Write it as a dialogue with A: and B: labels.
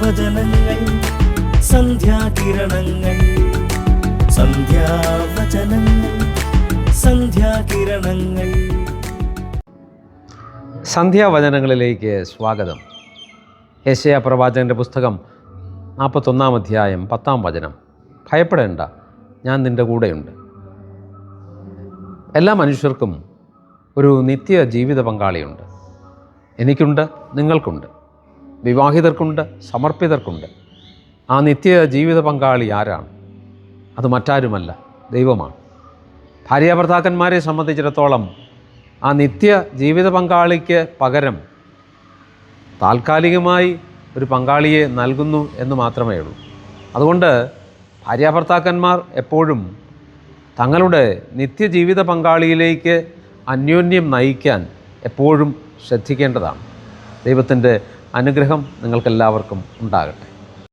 A: സന്ധ്യാവചനങ്ങൾ സന്ധ്യാകിരണങ്ങൾ സന്ധ്യാവചനങ്ങൾ സന്ധ്യാകിരണങ്ങൾ.
B: സന്ധ്യാവചനങ്ങളിലേക്ക് സ്വാഗതം. യെശയ്യാ പ്രവാചകൻ്റെ പുസ്തകം 41 അധ്യായം 10 വചനം. ഭയപ്പെടേണ്ട, ഞാൻ നിൻ്റെ കൂടെയുണ്ട്. എല്ലാ മനുഷ്യർക്കും ഒരു നിത്യ ജീവിത പങ്കാളിയുണ്ട്. എനിക്കുണ്ട്, നിങ്ങൾക്കുണ്ട്, വിവാഹിതർക്കുണ്ട്, സമർപ്പിതർക്കുണ്ട്. ആ നിത്യ ജീവിത പങ്കാളി ആരാണ്? അത് മറ്റാരുമല്ല, ദൈവമാണ്. ഭാര്യാഭർത്താക്കന്മാരെ സംബന്ധിച്ചിടത്തോളം ആ നിത്യ ജീവിത പങ്കാളിക്ക് പകരം താൽക്കാലികമായി ഒരു പങ്കാളിയെ നൽകുന്നു എന്ന് മാത്രമേ ഉള്ളൂ. അതുകൊണ്ട് ഭാര്യാഭർത്താക്കന്മാർ എപ്പോഴും തങ്ങളുടെ നിത്യജീവിത പങ്കാളിയിലേക്ക് അന്യോന്യം നയിക്കാൻ എപ്പോഴും ശ്രദ്ധിക്കേണ്ടതാണ്. ദൈവത്തിൻ്റെ അനുഗ്രഹം നിങ്ങൾക്കെല്ലാവർക്കും ഉണ്ടാകട്ടെ.